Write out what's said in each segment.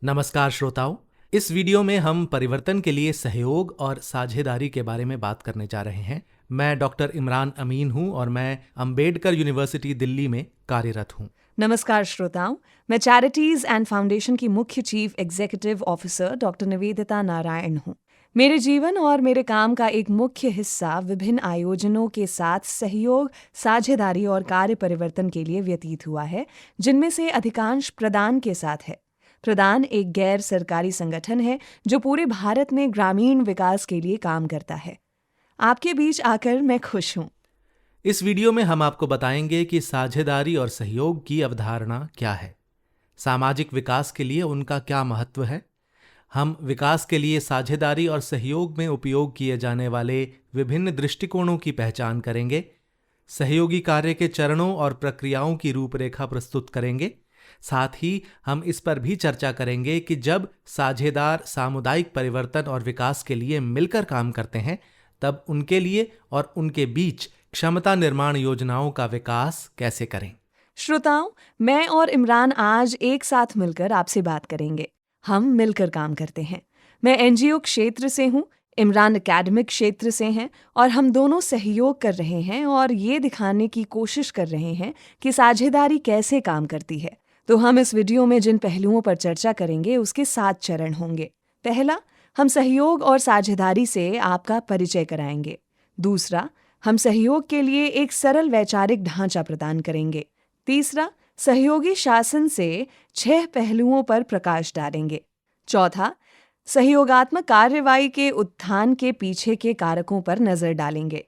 नमस्कार श्रोताओं। इस वीडियो में हम परिवर्तन के लिए सहयोग और साझेदारी के बारे में बात करने जा रहे हैं। मैं डॉक्टर इमरान अमीन हूं और मैं अंबेडकर यूनिवर्सिटी दिल्ली में कार्यरत हूं। नमस्कार श्रोताओं, मैं चैरिटीज एंड फाउंडेशन की मुख्य chief executive officer doctor Nivedita Narayan हूं। मेरे जीवन और मेरे काम का एक मुख्य हिस्सा विभिन्न आयोजनों के साथ सहयोग, साझेदारी और कार्य परिवर्तन के लिए व्यतीत हुआ है, जिनमें से अधिकांश प्रदान के साथ है। प्रदान एक गैर सरकारी संगठन है जो पूरे भारत में ग्रामीण विकास के लिए काम करता है। आपके बीच आकर मैं खुश हूँ। इस वीडियो में हम आपको बताएंगे कि साझेदारी और सहयोग की अवधारणा क्या है, सामाजिक विकास के लिए उनका क्या महत्व है। हम विकास के लिए साझेदारी और सहयोग में उपयोग किए जाने वाले विभिन्न दृष्टिकोणों की पहचान करेंगे, सहयोगी कार्य के चरणों और प्रक्रियाओं की रूपरेखा प्रस्तुत करेंगे। साथ ही हम इस पर भी चर्चा करेंगे कि जब साझेदार सामुदायिक परिवर्तन और विकास के लिए मिलकर काम करते हैं, तब उनके लिए और उनके बीच क्षमता निर्माण योजनाओं का विकास कैसे करें। श्रोताओं, मैं और इमरान आज एक साथ मिलकर आपसे बात करेंगे। हम मिलकर काम करते हैं। मैं एनजीओ क्षेत्र से हूँ, इमरान एकेडमिक क्षेत्र से हैं और हम दोनों सहयोग कर रहे हैं और ये दिखाने की कोशिश कर रहे हैं कि साझेदारी कैसे काम करती है। तो हम इस वीडियो में जिन पहलुओं पर चर्चा करेंगे उसके 7 चरण होंगे। पहला, हम सहयोग और साझेदारी से आपका परिचय कराएंगे। दूसरा, हम सहयोग के लिए एक सरल वैचारिक ढांचा प्रदान करेंगे। तीसरा, सहयोगी शासन से 6 पहलुओं पर प्रकाश डालेंगे। चौथा, सहयोगात्मक कार्रवाई के उत्थान के पीछे के कारकों पर नजर डालेंगे।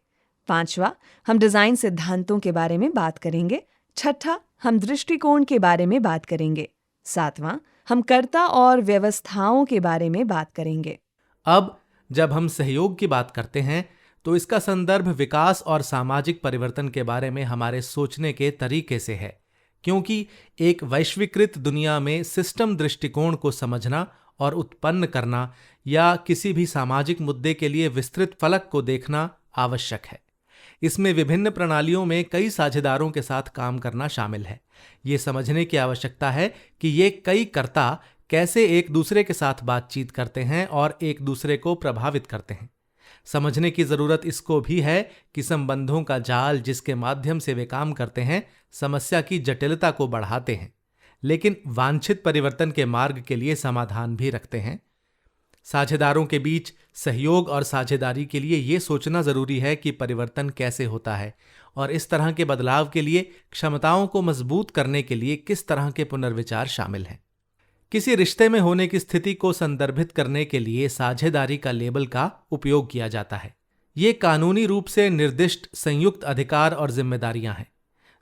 पांचवा, हम डिजाइन सिद्धांतों के बारे में बात करेंगे। छठा, हम दृष्टिकोण के बारे में बात करेंगे। सातवां, हम कर्ता और व्यवस्थाओं के बारे में बात करेंगे। अब जब हम सहयोग की बात करते हैं तो इसका संदर्भ विकास और सामाजिक परिवर्तन के बारे में हमारे सोचने के तरीके से है, क्योंकि एक वैश्वीकृत दुनिया में सिस्टम दृष्टिकोण को समझना और उत्पन्न करना या किसी भी सामाजिक मुद्दे के लिए विस्तृत फलक को देखना आवश्यक है। इसमें विभिन्न प्रणालियों में कई साझेदारों के साथ काम करना शामिल है। ये समझने की आवश्यकता है कि ये कई कर्ता कैसे एक दूसरे के साथ बातचीत करते हैं और एक दूसरे को प्रभावित करते हैं। समझने की जरूरत इसको भी है कि संबंधों का जाल जिसके माध्यम से वे काम करते हैं समस्या की जटिलता को बढ़ाते हैं, लेकिन वांछित परिवर्तन के मार्ग के लिए समाधान भी रखते हैं। साझेदारों के बीच सहयोग और साझेदारी के लिए ये सोचना जरूरी है कि परिवर्तन कैसे होता है और इस तरह के बदलाव के लिए क्षमताओं को मजबूत करने के लिए किस तरह के पुनर्विचार शामिल हैं। किसी रिश्ते में होने की स्थिति को संदर्भित करने के लिए साझेदारी का लेबल का उपयोग किया जाता है। ये कानूनी रूप से निर्दिष्ट संयुक्त अधिकार और जिम्मेदारियां हैं।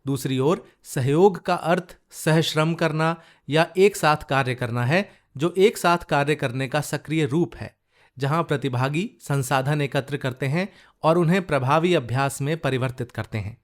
दूसरी ओर सहयोग का अर्थ सहश्रम करना या एक साथ कार्य करना है, जो एक साथ कार्य करने का सक्रिय रूप है, जहां प्रतिभागी संसाधन एकत्र करते हैं और उन्हें प्रभावी अभ्यास में परिवर्तित करते हैं।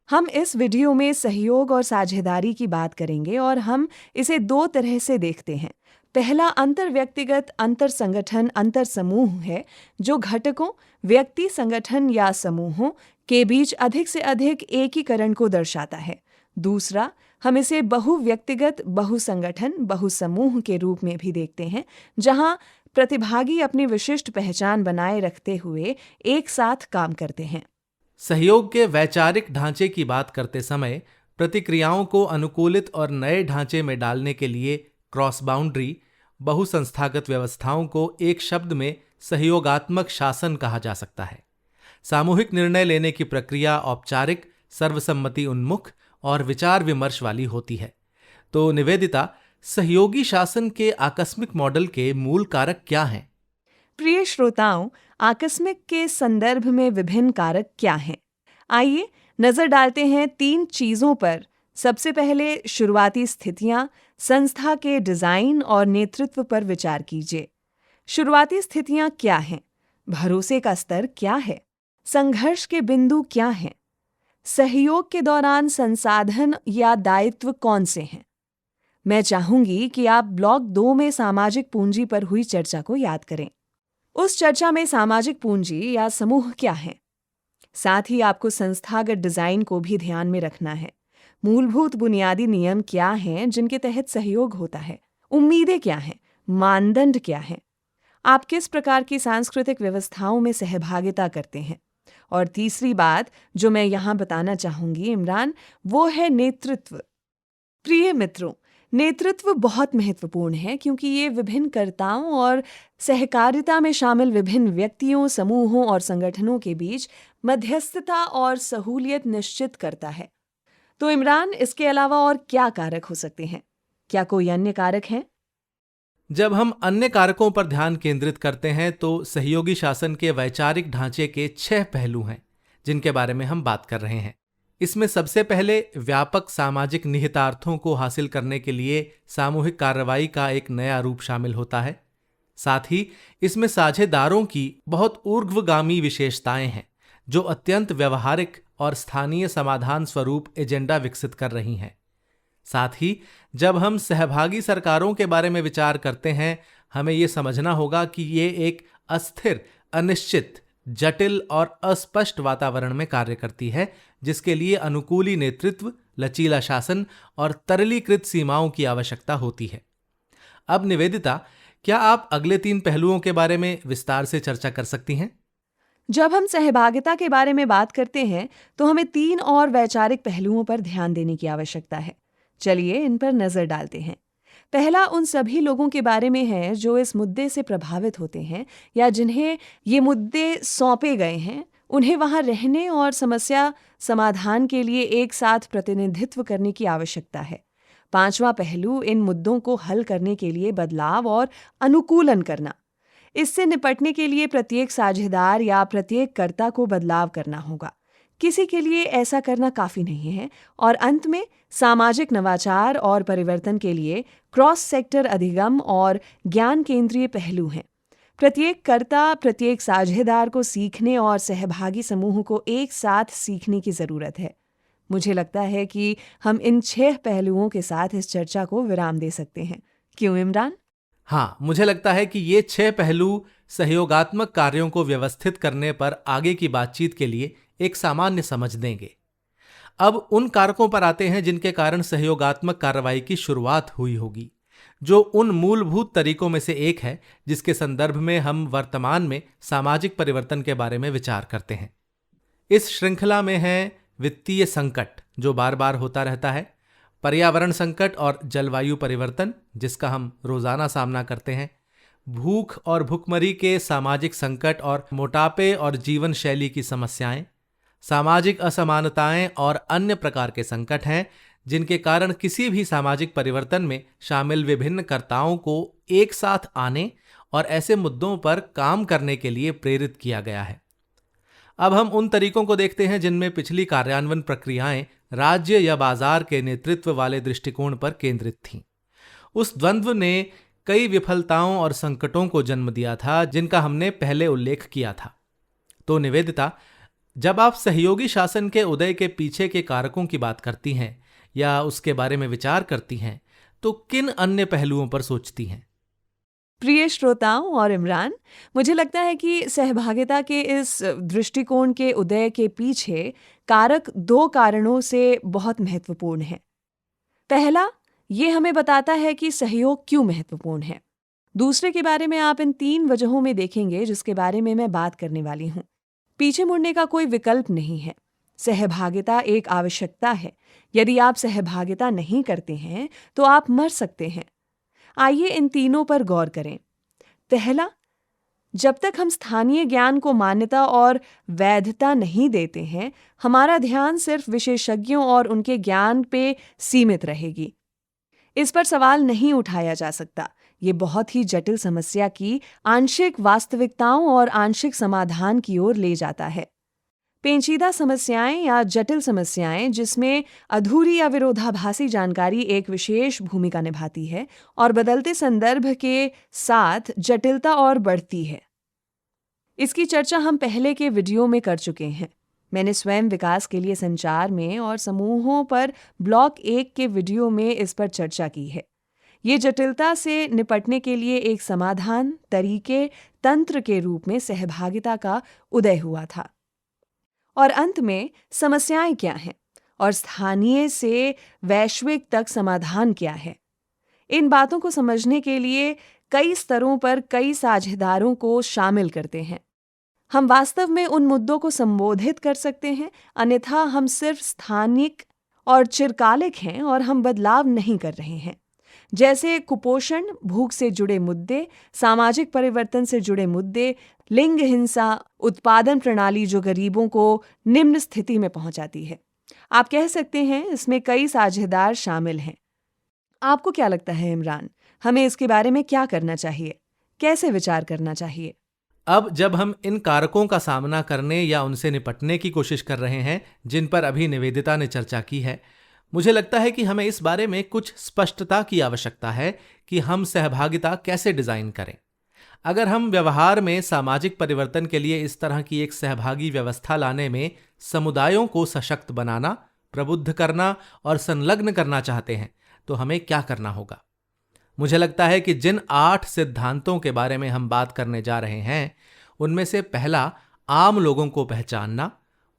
हम इस वीडियो में सहयोग और साझेदारी की बात करेंगे और हम इसे 2 तरह से देखते हैं। पहला अंतर व्यक्तिगत, अंतर संगठन, अंतर समूह है, जो घटकों, व्यक्ति, संगठन या समूहों के बीच अधिक से अधिक एकीकरण को दर्शाता है। दूसरा, हम इसे बहु व्यक्तिगत, बहु संगठन, बहु समूह के रूप में भी देखते हैं, जहां प्रतिभागी अपनी विशिष्ट पहचान बनाए रखते हुए एक साथ काम करते हैं। सहयोग के वैचारिक ढांचे की बात करते समय प्रतिक्रियाओं को अनुकूलित और नए ढांचे में डालने के लिए क्रॉस बाउंड्री, बहुसंस्थागत व्यवस्थाओं को एक शब्द में सहयोगात्मक शासन कहा जा सकता है। सामूहिक निर्णय लेने की प्रक्रिया औपचारिक, सर्वसम्मति उन्मुख और विचार विमर्श वाली होती है। तो निवेदिता, सहयोगी शासन के आकस्मिक मॉडल के मूल कारक क्या हैं? प्रिय श्रोताओं, आकस्मिक के संदर्भ में विभिन्न कारक क्या हैं? आइए नजर डालते हैं 3 चीजों पर। सबसे पहले शुरुआती स्थितियां, संस्था के डिजाइन और नेतृत्व पर विचार कीजिए। शुरुआती स्थितियां क्या हैं? भरोसे का स्तर क्या है? संघर्ष के बिंदु क्या हैं? सहयोग के दौरान संसाधन या दायित्व कौन से हैं? मैं चाहूंगी कि आप ब्लॉक 2 में सामाजिक पूंजी पर हुई चर्चा को याद करें। उस चर्चा में सामाजिक पूंजी या समूह क्या है? साथ ही आपको संस्थागत डिजाइन को भी ध्यान में रखना है। मूलभूत बुनियादी नियम क्या हैं जिनके तहत सहयोग होता है? उम्मीदें क्या हैं? मानदंड क्या हैं? आप किस प्रकार की सांस्कृतिक व्यवस्थाओं में सहभागिता करते हैं? और तीसरी बात जो मैं यहाँ बताना चाहूंगी इमरान, वो है नेतृत्व। प्रिय मित्रों, नेतृत्व बहुत महत्वपूर्ण है क्योंकि ये विभिन्न कर्ताओं और सहकारिता में शामिल विभिन्न व्यक्तियों, समूहों और संगठनों के बीच मध्यस्थता और सहूलियत निश्चित करता है। तो इमरान, इसके अलावा और क्या कारक हो सकते हैं? क्या कोई अन्य कारक हैं? जब हम अन्य कारकों पर ध्यान केंद्रित करते हैं तो सहयोगी शासन के वैचारिक ढांचे के 6 पहलू हैं जिनके बारे में हम बात कर रहे हैं। इसमें सबसे पहले व्यापक सामाजिक निहितार्थों को हासिल करने के लिए सामूहिक कार्रवाई का एक नया रूप शामिल होता है। साथ ही इसमें साझेदारों की बहुत ऊर्ध्वगामी विशेषताएं हैं जो अत्यंत व्यवहारिक और स्थानीय समाधान स्वरूप एजेंडा विकसित कर रही हैं। साथ ही जब हम सहभागी सरकारों के बारे में विचार करते हैं, हमें यह समझना होगा कि ये एक अस्थिर, अनिश्चित, जटिल और अस्पष्ट वातावरण में कार्य करती है जिसके लिए अनुकूली नेतृत्व, लचीला शासन और तरलीकृत सीमाओं की आवश्यकता होती है। अब निवेदिता, क्या आप अगले 3 पहलुओं के बारे में विस्तार से चर्चा कर सकती हैं? जब हम सहभागिता के बारे में बात करते हैं तो हमें 3 और वैचारिक पहलुओं पर ध्यान देने की आवश्यकता है। चलिए इन पर नजर डालते हैं। पहला उन सभी लोगों के बारे में है जो इस मुद्दे से प्रभावित होते हैं या जिन्हें ये मुद्दे सौंपे गए हैं। उन्हें वहां रहने और समस्या समाधान के लिए एक साथ प्रतिनिधित्व करने की आवश्यकता है। 5वां पहलू इन मुद्दों को हल करने के लिए बदलाव और अनुकूलन करना। इससे निपटने के लिए प्रत्येक साझेदार या प्रत्येक कर्ता को बदलाव करना होगा। किसी के लिए ऐसा करना काफी नहीं है। और अंत में सामाजिक नवाचार और परिवर्तन के लिए क्रॉस सेक्टर अधिगम और ज्ञान केंद्रीय पहलू हैं। प्रत्येक कर्ता, प्रत्येक साझेदार को सीखने और सहभागी समूह को एक साथ सीखने की जरूरत है। मुझे लगता है कि हम इन 6 पहलुओं के साथ इस चर्चा को विराम दे सकते हैं। क्यों इमरान? हाँ, मुझे लगता है कि ये 6 पहलू सहयोगात्मक कार्यों को व्यवस्थित करने पर आगे की बातचीत के लिए एक सामान्य समझ देंगे। अब उन कारकों पर आते हैं जिनके कारण सहयोगात्मक कार्रवाई की शुरुआत हुई होगी, जो उन मूलभूत तरीकों में से एक है जिसके संदर्भ में हम वर्तमान में सामाजिक परिवर्तन के बारे में विचार करते हैं। इस श्रृंखला में है वित्तीय संकट जो बार बार होता रहता है, पर्यावरण संकट और जलवायु परिवर्तन जिसका हम रोजाना सामना करते हैं, भूख और भुखमरी के सामाजिक संकट और मोटापे और जीवन शैली की समस्याएं, सामाजिक असमानताएं और अन्य प्रकार के संकट हैं जिनके कारण किसी भी सामाजिक परिवर्तन में शामिल विभिन्न कर्ताओं को एक साथ आने और ऐसे मुद्दों पर काम करने के लिए प्रेरित किया गया है। अब हम उन तरीकों को देखते हैं जिनमें पिछली कार्यान्वयन प्रक्रियाएं राज्य या बाजार के नेतृत्व वाले दृष्टिकोण पर केंद्रित थीं। उस द्वंद्व ने कई विफलताओं और संकटों को जन्म दिया था जिनका हमने पहले उल्लेख किया था। तो निवेदिता, जब आप सहयोगी शासन के उदय के पीछे के कारकों की बात करती हैं या उसके बारे में विचार करती हैं, तो किन अन्य पहलुओं पर सोचती हैं? प्रिय श्रोताओं और इमरान, मुझे लगता है कि सहभागिता के इस दृष्टिकोण के उदय के पीछे कारक 2 कारणों से बहुत महत्वपूर्ण है। पहला, ये हमें बताता है कि सहयोग क्यों महत्वपूर्ण है। दूसरे के बारे में आप इन 3 वजहों में देखेंगे जिसके बारे में मैं बात करने वाली हूँ। पीछे मुड़ने का कोई विकल्प नहीं है। सहभागिता एक आवश्यकता है। यदि आप सहभागिता नहीं करते हैं तो आप मर सकते हैं। आइए इन तीनों पर गौर करें। पहला, जब तक हम स्थानीय ज्ञान को मान्यता और वैधता नहीं देते हैं, हमारा ध्यान सिर्फ विशेषज्ञों और उनके ज्ञान पे सीमित रहेगी। इस पर सवाल नहीं उठाया जा सकता। ये बहुत ही जटिल समस्या की आंशिक वास्तविकताओं और आंशिक समाधान की ओर ले जाता है। पेचीदा समस्याएं या जटिल समस्याएं जिसमें अधूरी या विरोधाभासी जानकारी एक विशेष भूमिका निभाती है और बदलते संदर्भ के साथ जटिलता और बढ़ती है। इसकी चर्चा हम पहले के वीडियो में कर चुके हैं। मैंने स्वयं विकास के लिए संचार में और समूहों पर ब्लॉक 1 के वीडियो में इस पर चर्चा की है। ये जटिलता से निपटने के लिए एक समाधान, तरीके, तंत्र के रूप में सहभागिता का उदय हुआ था। और अंत में समस्याएं क्या हैं और स्थानीय से वैश्विक तक समाधान क्या है। इन बातों को समझने के लिए कई स्तरों पर कई साझेदारों को शामिल करते हैं। हम वास्तव में उन मुद्दों को संबोधित कर सकते हैं, अन्यथा हम सिर्फ स्थानिक और चिरकालिक हैं और हम बदलाव नहीं कर रहे हैं। जैसे कुपोषण, भूख से जुड़े मुद्दे, सामाजिक परिवर्तन से जुड़े मुद्दे, लिंग हिंसा, उत्पादन प्रणाली जो गरीबों को निम्न स्थिति में पहुंचाती है। आप कह सकते हैं इसमें कई साझेदार शामिल हैं। आपको क्या लगता है इमरान, हमें इसके बारे में क्या करना चाहिए, कैसे विचार करना चाहिए? अब जब हम इन कारकों का सामना करने या उनसे निपटने की कोशिश कर रहे हैं जिन पर अभी निवेदिता ने चर्चा की है, मुझे लगता है कि हमें इस बारे में कुछ स्पष्टता की आवश्यकता है कि हम सहभागिता कैसे डिजाइन करें। अगर हम व्यवहार में सामाजिक परिवर्तन के लिए इस तरह की एक सहभागी व्यवस्था लाने में समुदायों को सशक्त बनाना, प्रबुद्ध करना और संलग्न करना चाहते हैं, तो हमें क्या करना होगा? मुझे लगता है कि जिन 8 सिद्धांतों के बारे में हम बात करने जा रहे हैं, उनमें से पहला आम लोगों को पहचानना,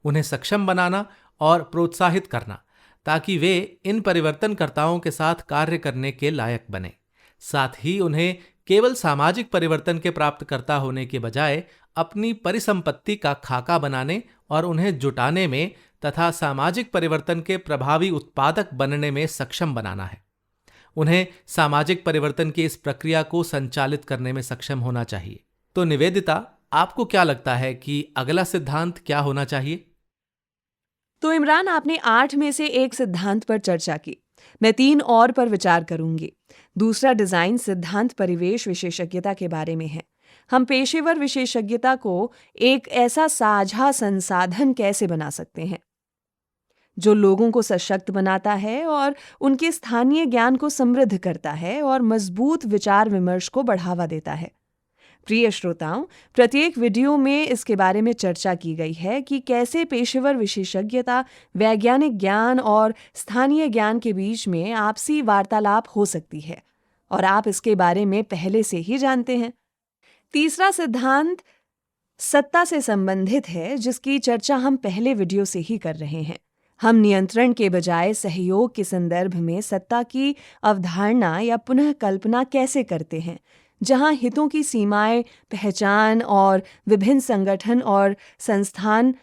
उन्हें सक्षम बनाना और प्रोत्साहित करना, ताकि वे इन परिवर्तनकर्ताओं के साथ कार्य करने के लायक बने। साथ ही उन्हें केवल सामाजिक परिवर्तन के प्राप्तकर्ता होने के बजाय अपनी परिसंपत्ति का खाका बनाने और उन्हें जुटाने में तथा सामाजिक परिवर्तन के प्रभावी उत्पादक बनने में सक्षम बनाना है। उन्हें सामाजिक परिवर्तन की इस प्रक्रिया को संचालित करने में सक्षम होना चाहिए। तो निवेदिता, आपको क्या लगता है कि अगला सिद्धांत क्या होना चाहिए? तो इमरान, आपने 8 में से एक सिद्धांत पर चर्चा की। मैं 3 और पर विचार करूंगी। दूसरा डिजाइन सिद्धांत परिवेश विशेषज्ञता के बारे में है। हम पेशेवर विशेषज्ञता को एक ऐसा साझा संसाधन कैसे बना सकते हैं जो लोगों को सशक्त बनाता है और उनके स्थानीय ज्ञान को समृद्ध करता है और मजबूत विचार विमर्श को बढ़ावा देता है। प्रिय श्रोताओं, प्रत्येक वीडियो में इसके बारे में चर्चा की गई है कि कैसे पेशेवर विशेषज्ञता, वैज्ञानिक ज्ञान और स्थानीय ज्ञान के बीच में आपसी वार्तालाप हो सकती है, और आप इसके बारे में पहले से ही जानते हैं। तीसरा सिद्धांत सत्ता से संबंधित है, जिसकी चर्चा हम पहले वीडियो से ही कर रहे हैं। हम नियंत्रण के बजाय सहयोग के संदर्भ में सत्ता की अवधारणा या पुनः कल्पना कैसे करते हैं, जहां हितों की सीमाएं, पहचान और विभिन्न संगठन और संस्थान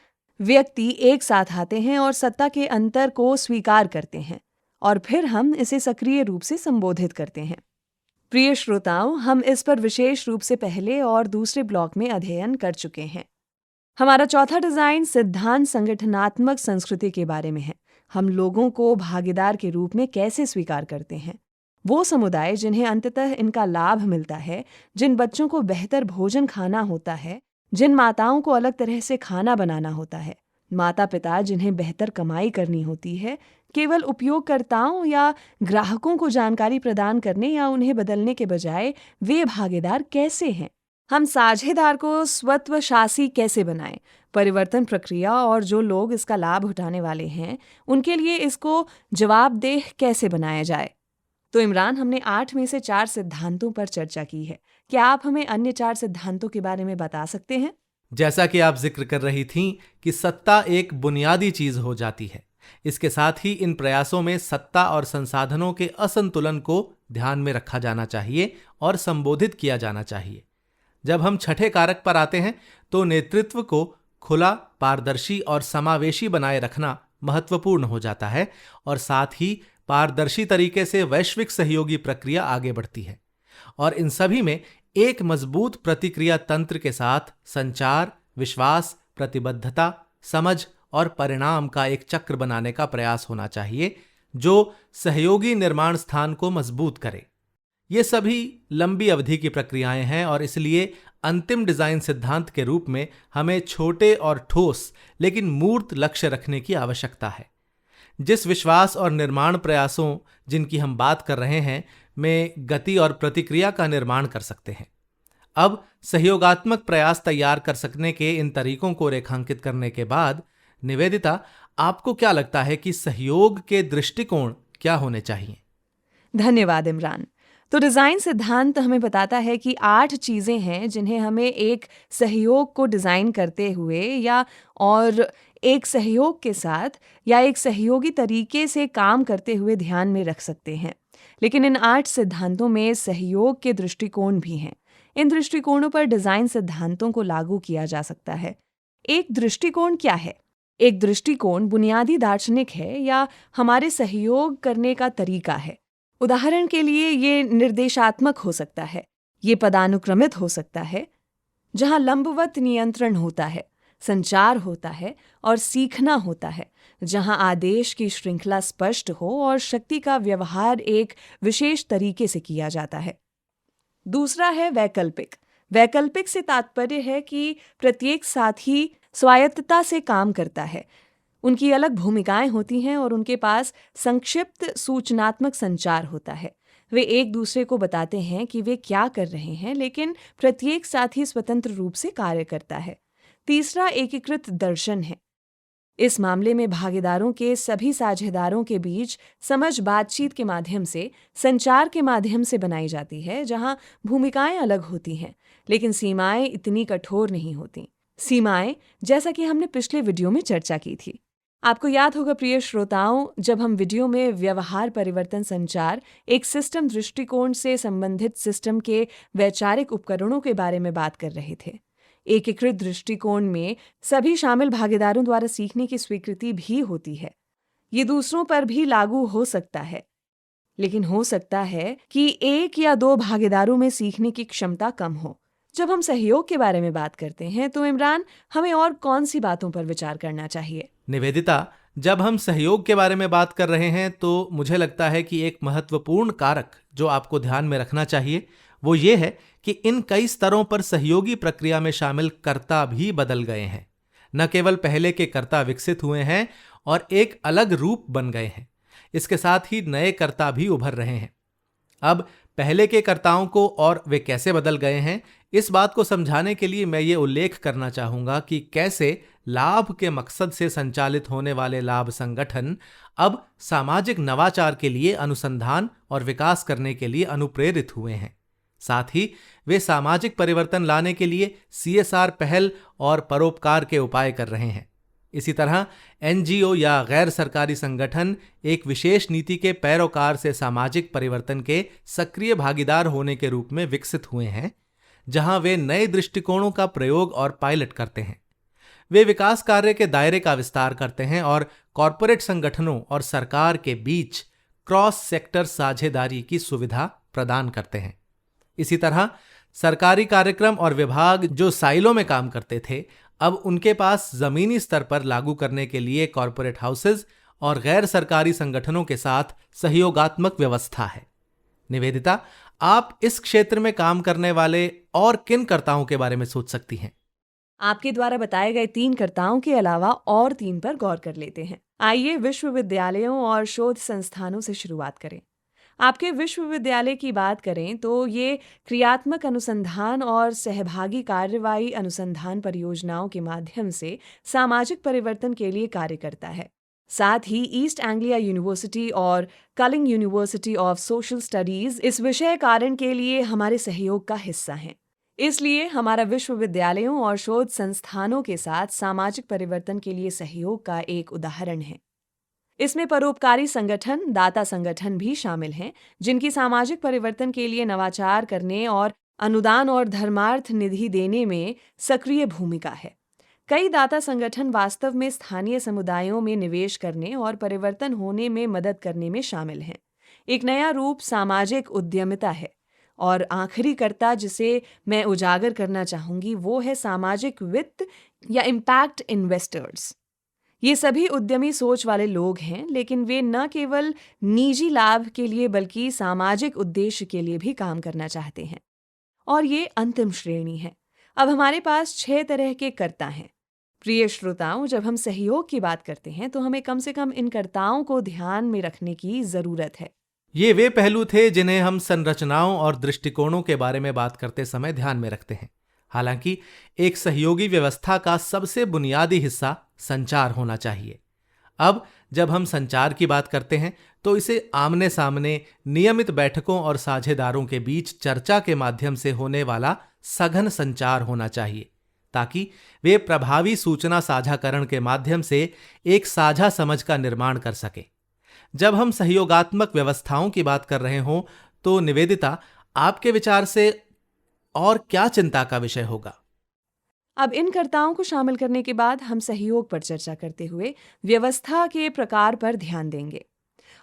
व्यक्ति एक साथ आते हैं और सत्ता के अंतर को स्वीकार करते हैं, और फिर हम इसे सक्रिय रूप से संबोधित करते हैं। प्रिय श्रोताओं, हम इस पर विशेष रूप से पहले और दूसरे ब्लॉक में अध्ययन कर चुके हैं। हमारा चौथा डिजाइन सिद्धांत संगठनात्मक संस्कृति के बारे में है। हम लोगों को भागीदार के रूप में कैसे स्वीकार करते हैं। वो समुदाय जिन्हें अंततः इनका लाभ मिलता है, जिन बच्चों को बेहतर भोजन खाना होता है, जिन माताओं को अलग तरह से खाना बनाना होता है, माता पिता जिन्हें बेहतर कमाई करनी होती है, केवल उपयोगकर्ताओं या ग्राहकों को जानकारी प्रदान करने या उन्हें बदलने के बजाय वे भागीदार कैसे हैं। हम साझेदार को स्वत्वशासी कैसे बनाएं, परिवर्तन प्रक्रिया और जो लोग इसका लाभ उठाने वाले हैं उनके लिए इसको जवाबदेह कैसे बनाया जाए। तो इमरान, हमने 8 में से 4 सिद्धांतों पर चर्चा की है। क्या आप हमें अन्य 4 सिद्धांतों के बारे में बता सकते हैं? जैसा कि आप जिक्र कर रही थीं कि सत्ता एक बुनियादी चीज हो जाती है, इसके साथ ही इन प्रयासों में सत्ता और संसाधनों के असंतुलन को ध्यान में रखा जाना चाहिए और संबोधित किया जाना चाहिए। जब हम छठे कारक पर आते हैं तो नेतृत्व को खुला, पारदर्शी और समावेशी बनाए रखना महत्वपूर्ण हो जाता है, और साथ ही पारदर्शी तरीके से वैश्विक सहयोगी प्रक्रिया आगे बढ़ती है, और इन सभी में एक मजबूत प्रतिक्रिया तंत्र के साथ संचार, विश्वास, प्रतिबद्धता, समझ और परिणाम का एक चक्र बनाने का प्रयास होना चाहिए जो सहयोगी निर्माण स्थान को मजबूत करे। ये सभी लंबी अवधि की प्रक्रियाएं हैं, और इसलिए अंतिम डिजाइन सिद्धांत के रूप में हमें छोटे और ठोस लेकिन मूर्त लक्ष्य रखने की आवश्यकता है। जिस विश्वास और निर्माण प्रयासों जिनकी हम बात कर रहे हैं में गति और प्रतिक्रिया का निर्माण कर सकते हैं। अब सहयोगात्मक प्रयास तैयार कर सकने के इन तरीकों को रेखांकित करने के बाद, निवेदिता, आपको क्या लगता है कि सहयोग के दृष्टिकोण क्या होने चाहिए? धन्यवाद इमरान। तो डिजाइन सिद्धांत हमें बताता है कि 8 चीजें हैं जिन्हें हमें एक सहयोग को डिजाइन करते हुए या और एक सहयोग के साथ या एक सहयोगी तरीके से काम करते हुए ध्यान में रख सकते हैं। लेकिन इन 8 सिद्धांतों में सहयोग के दृष्टिकोण भी हैं। इन दृष्टिकोणों पर डिजाइन सिद्धांतों को लागू किया जा सकता है। एक दृष्टिकोण क्या है? एक दृष्टिकोण बुनियादी दार्शनिक है या हमारे सहयोग करने का तरीका है। उदाहरण के लिए ये निर्देशात्मक हो सकता है, ये पदानुक्रमित हो सकता है, जहां लंबवत नियंत्रण होता है, संचार होता है और सीखना होता है, जहां आदेश की श्रृंखला स्पष्ट हो और शक्ति का व्यवहार एक विशेष तरीके से किया जाता है। दूसरा है वैकल्पिक। वैकल्पिक से तात्पर्य है कि प्रत्येक साथी स्वायत्तता से काम करता है, उनकी अलग भूमिकाएं होती हैं और उनके पास संक्षिप्त सूचनात्मक संचार होता है। वे एक दूसरे को बताते हैं कि वे क्या कर रहे हैं, लेकिन प्रत्येक साथी स्वतंत्र रूप से कार्य करता है। तीसरा एकीकृत दर्शन है। इस मामले में भागीदारों के सभी साझेदारों के बीच समझ बातचीत के माध्यम से, संचार के माध्यम से बनाई जाती है, जहां भूमिकाएं अलग होती हैं लेकिन सीमाएं इतनी कठोर नहीं होती। सीमाएं, जैसा कि हमने पिछले वीडियो में चर्चा की थी। आपको याद होगा प्रिय श्रोताओं, जब हम वीडियो में व्यवहार परिवर्तन संचार एक सिस्टम दृष्टिकोण से संबंधित सिस्टम के वैचारिक उपकरणों के बारे में बात कर रहे थे। एकीकृत दृष्टिकोण में सभी शामिल भागीदारों द्वारा सीखने की स्वीकृति भी होती है। ये दूसरों पर भी लागू हो सकता है, लेकिन हो सकता है कि 1 या 2 भागीदारों में सीखने की क्षमता कम हो। जब हम सहयोग के बारे में बात करते हैं तो इमरान, हमें और कौन सी बातों पर विचार करना चाहिए? निवेदिता, जब हम सहयोग के बारे में बात कर रहे हैं तो मुझे लगता है कि एक महत्वपूर्ण कारक जो आपको ध्यान में रखना चाहिए वो ये है कि इन कई स्तरों पर सहयोगी प्रक्रिया में शामिल कर्ता भी बदल गए हैं। न केवल पहले के कर्ता विकसित हुए हैं और एक अलग रूप बन गए हैं, इसके साथ ही नए कर्ता भी उभर रहे हैं। अब पहले के कर्ताओं को और वे कैसे बदल गए हैं, इस बात को समझाने के लिए मैं ये उल्लेख करना चाहूंगा कि कैसे लाभ के मकसद से संचालित होने वाले लाभ संगठन अब सामाजिक नवाचार के लिए अनुसंधान और विकास करने के लिए अनुप्रेरित हुए हैं। साथ ही वे सामाजिक परिवर्तन लाने के लिए CSR पहल और परोपकार के उपाय कर रहे हैं। इसी तरह NGO या गैर सरकारी संगठन एक विशेष नीति के पैरोकार से सामाजिक परिवर्तन के सक्रिय भागीदार होने के रूप में विकसित हुए हैं, जहां वे नए दृष्टिकोणों का प्रयोग और पायलट करते हैं। वे विकास कार्य के दायरे का विस्तार करते हैं और कॉरपोरेट संगठनों और सरकार के बीच क्रॉस सेक्टर साझेदारी की सुविधा प्रदान करते हैं। इसी तरह सरकारी कार्यक्रम और विभाग जो साइलो में काम करते थे, अब उनके पास जमीनी स्तर पर लागू करने के लिए कॉरपोरेट हाउसेज और गैर सरकारी संगठनों के साथ सहयोगात्मक व्यवस्था है। निवेदिता, आप इस क्षेत्र में काम करने वाले और किन कर्ताओं के बारे में सोच सकती हैं? आपके द्वारा बताए गए 3 कर्ताओं के अलावा और 3 पर गौर कर लेते हैं। आइए विश्वविद्यालयों और शोध संस्थानों से शुरुआत करें। आपके विश्वविद्यालय की बात करें तो ये क्रियात्मक अनुसंधान और सहभागी कार्रवाई अनुसंधान परियोजनाओं के माध्यम से सामाजिक परिवर्तन के लिए कार्य करता है। साथ ही ईस्ट एंग्लिया यूनिवर्सिटी और Kalinga university of social studies इस विषय कारण के लिए हमारे सहयोग का हिस्सा हैं। इसलिए हमारा विश्वविद्यालयों और शोध संस्थानों के साथ सामाजिक परिवर्तन के लिए सहयोग का एक उदाहरण है। इसमें परोपकारी संगठन, दाता संगठन भी शामिल हैं, जिनकी सामाजिक परिवर्तन के लिए नवाचार करने और अनुदान और धर्मार्थ निधि देने में सक्रिय भूमिका है। कई दाता संगठन वास्तव में स्थानीय समुदायों में निवेश करने और परिवर्तन होने में मदद करने में शामिल हैं। एक नया रूप सामाजिक उद्यमिता है। और आखिरी कर्ता जिसे मैं उजागर करना चाहूंगी वो है सामाजिक वित्त या इम्पैक्ट इन्वेस्टर्स। ये सभी उद्यमी सोच वाले लोग हैं, लेकिन वे न केवल निजी लाभ के लिए बल्कि सामाजिक उद्देश्य के लिए भी काम करना चाहते हैं। और ये अंतिम श्रेणी है। अब हमारे पास 6 तरह के कर्ता हैं। प्रिय श्रोताओं, जब हम सहयोग की बात करते हैं तो हमें कम से कम इन कर्ताओं को ध्यान में रखने की जरूरत है। ये वे पहलू थे जिन्हें हम संरचनाओं और दृष्टिकोणों के बारे में बात करते समय ध्यान में रखते हैं। हालांकि एक सहयोगी व्यवस्था का सबसे बुनियादी हिस्सा संचार होना चाहिए। अब जब हम संचार की बात करते हैं तो इसे आमने सामने नियमित बैठकों और साझेदारों के बीच चर्चा के माध्यम से होने वाला सघन संचार होना चाहिए, ताकि वे प्रभावी सूचना साझाकरण के माध्यम से एक साझा समझ का निर्माण कर सके। जब हम सहयोगात्मक व्यवस्थाओं की बात कर रहे हों तो निवेदिता, आपके विचार से और क्या चिंता का विषय होगा? अब इन कर्ताओं को शामिल करने के बाद हम सहयोग पर चर्चा करते हुए व्यवस्था के प्रकार पर ध्यान देंगे।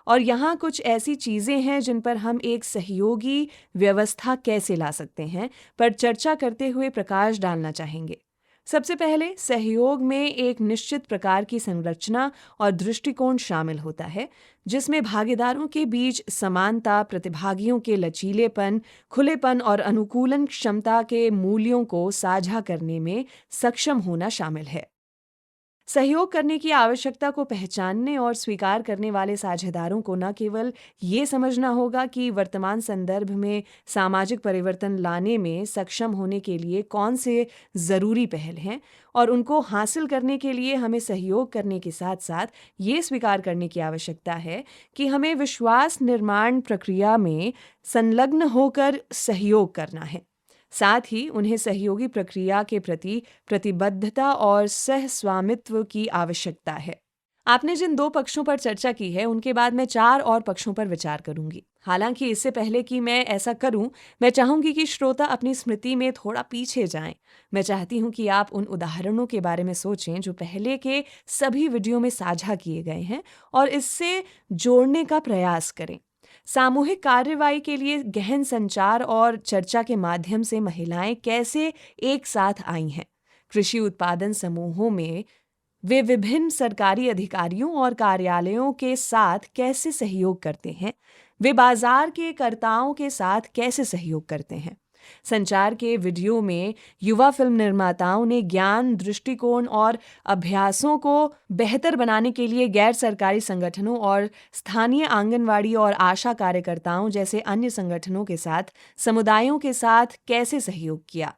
और यहाँ कुछ ऐसी चीजें हैं जिन पर हम एक सहयोगी व्यवस्था कैसे ला सकते हैं पर चर्चा करते हुए प्रकाश डालना चाहेंगे। सबसे पहले सहयोग में एक निश्चित प्रकार की संरचना और दृष्टिकोण शामिल होता है, जिसमें भागीदारों के बीच समानता, प्रतिभागियों के लचीलेपन, खुलेपन और अनुकूलन क्षमता के मूल्यों को साझा करने में सक्षम होना शामिल है। सहयोग करने की आवश्यकता को पहचानने और स्वीकार करने वाले साझेदारों को न केवल ये समझना होगा कि वर्तमान संदर्भ में सामाजिक परिवर्तन लाने में सक्षम होने के लिए कौन से ज़रूरी पहल हैं और उनको हासिल करने के लिए हमें सहयोग करने के साथ साथ ये स्वीकार करने की आवश्यकता है कि हमें विश्वास निर्माण प्रक्रिया में संलग्न होकर सहयोग करना है। साथ ही उन्हें सहयोगी प्रक्रिया के प्रति प्रतिबद्धता और सहस्वामित्व की आवश्यकता है। आपने जिन 2 पक्षों पर चर्चा की है, उनके बाद मैं 4 और पक्षों पर विचार करूंगी। हालांकि इससे पहले कि मैं ऐसा करूं, मैं चाहूंगी कि श्रोता अपनी स्मृति में थोड़ा पीछे जाएं। मैं चाहती हूं कि आप उन उदाहरणों के बारे में सोचें जो पहले के सभी वीडियो में साझा किए गए हैं और इससे जोड़ने का प्रयास करें। सामूहिक कार्रवाई के लिए गहन संचार और चर्चा के माध्यम से महिलाएं कैसे एक साथ आई हैं। कृषि उत्पादन समूहों में वे विभिन्न सरकारी अधिकारियों और कार्यालयों के साथ कैसे सहयोग करते हैं। वे बाजार के कर्ताओं के साथ कैसे सहयोग करते हैं। संचार के वीडियो में युवा फिल्म निर्माताओं ने ज्ञान, दृष्टिकोण और अभ्यासों को बेहतर बनाने के लिए गैर सरकारी संगठनों और स्थानीय आंगनवाड़ी और आशा कार्यकर्ताओं जैसे अन्य संगठनों के साथ, समुदायों के साथ कैसे सहयोग किया।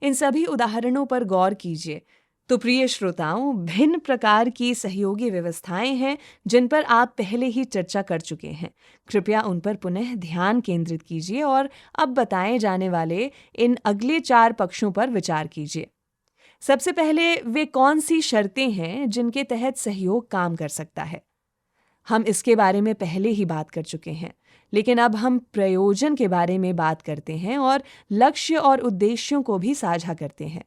इन सभी उदाहरणों पर गौर कीजिए। तो प्रिय श्रोताओं, भिन्न प्रकार की सहयोगी व्यवस्थाएं हैं जिन पर आप पहले ही चर्चा कर चुके हैं। कृपया उन पर पुनः ध्यान केंद्रित कीजिए और अब बताए जाने वाले इन अगले 4 पक्षों पर विचार कीजिए। सबसे पहले, वे कौन सी शर्तें हैं जिनके तहत सहयोग काम कर सकता है। हम इसके बारे में पहले ही बात कर चुके हैं, लेकिन अब हम प्रयोजन के बारे में बात करते हैं और लक्ष्य और उद्देश्यों को भी साझा करते हैं।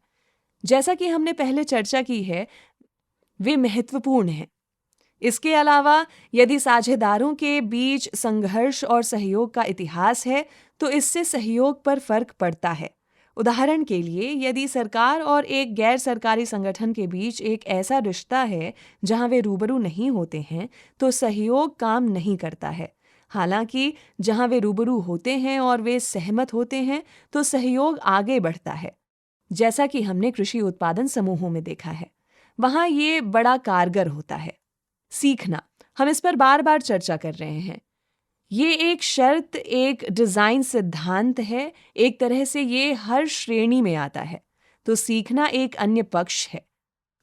जैसा कि हमने पहले चर्चा की है, वे महत्वपूर्ण हैं। इसके अलावा यदि साझेदारों के बीच संघर्ष और सहयोग का इतिहास है, तो इससे सहयोग पर फर्क पड़ता है। उदाहरण के लिए, यदि सरकार और एक गैर सरकारी संगठन के बीच एक ऐसा रिश्ता है जहां वे रूबरू नहीं होते हैं, तो सहयोग काम नहीं करता है। हालांकि जहां वे रूबरू होते हैं और वे सहमत होते हैं, तो सहयोग आगे बढ़ता है। जैसा कि हमने कृषि उत्पादन समूहों में देखा है, वहां ये बड़ा कारगर होता है। सीखना, हम इस पर बार बार चर्चा कर रहे हैं। ये एक शर्त, एक डिजाइन सिद्धांत है। एक तरह से ये हर श्रेणी में आता है। तो सीखना एक अन्य पक्ष है।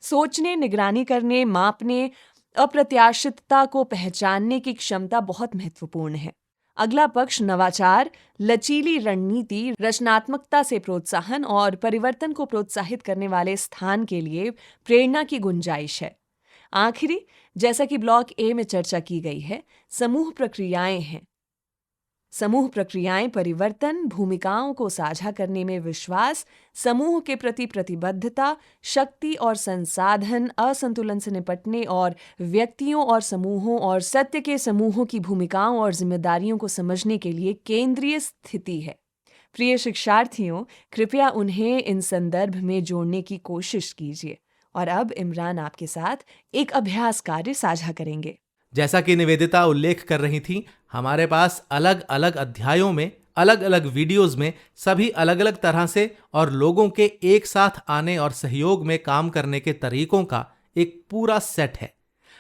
सोचने, निगरानी करने, मापने, अप्रत्याशितता को पहचानने की क्षमता बहुत महत्वपूर्ण है। अगला पक्ष नवाचार, लचीली रणनीति, रचनात्मकता से प्रोत्साहन और परिवर्तन को प्रोत्साहित करने वाले स्थान के लिए प्रेरणा की गुंजाइश है। आखिरी, जैसा कि ब्लॉक ए में चर्चा की गई है, समूह प्रक्रियाएं हैं। समूह प्रक्रियाएं परिवर्तन, भूमिकाओं को साझा करने में विश्वास, समूह के प्रति प्रतिबद्धता, शक्ति और संसाधन, असंतुलन से निपटने और व्यक्तियों और समूहों और सत्य के समूहों की भूमिकाओं और जिम्मेदारियों को समझने के लिए केंद्रीय स्थिति है। प्रिय शिक्षार्थियों, कृपया उन्हें इन संदर्भ में जोड़ने की कोशिश कीजिए। और अब इमरान आपके साथ एक अभ्यास कार्य साझा करेंगे। जैसा कि निवेदिता उल्लेख कर रही थी, हमारे पास अलग अलग अध्यायों में, अलग अलग वीडियोस में सभी अलग अलग तरह से और लोगों के एक साथ आने और सहयोग में काम करने के तरीकों का एक पूरा सेट है।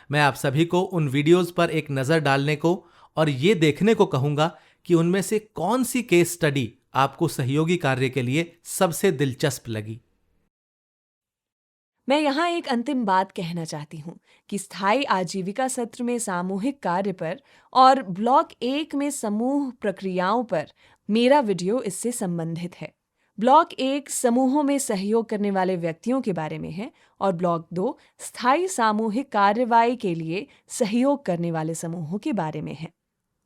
मैं आप सभी को उन वीडियोस पर एक नज़र डालने को और ये देखने को कहूँगा कि उनमें से कौन सी केस स्टडी आपको सहयोगी कार्य के लिए सबसे दिलचस्प लगी। मैं यहाँ एक अंतिम बात कहना चाहती हूँ कि स्थायी आजीविका सत्र में सामूहिक कार्य पर और ब्लॉक 1 में समूह प्रक्रियाओं पर मेरा वीडियो इससे संबंधित है। ब्लॉक 1 समूहों में सहयोग करने वाले व्यक्तियों के बारे में है और ब्लॉक 2 स्थायी सामूहिक कार्रवाई के लिए सहयोग करने वाले समूहों के बारे में है।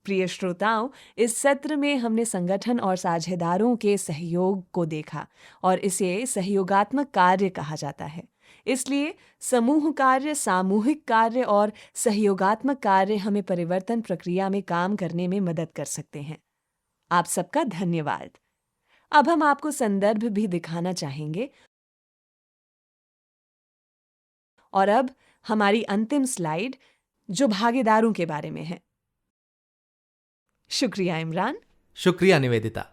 प्रिय श्रोताओं, इस सत्र में हमने संगठन और साझेदारों के सहयोग को देखा और इसे सहयोगात्मक कार्य कहा जाता है। इसलिए समूह कार्य, सामूहिक कार्य और सहयोगात्मक कार्य हमें परिवर्तन प्रक्रिया में काम करने में मदद कर सकते हैं। आप सबका धन्यवाद। अब हम आपको संदर्भ भी दिखाना चाहेंगे और अब हमारी अंतिम स्लाइड जो भागीदारों के बारे में है। शुक्रिया इमरान। शुक्रिया निवेदिता।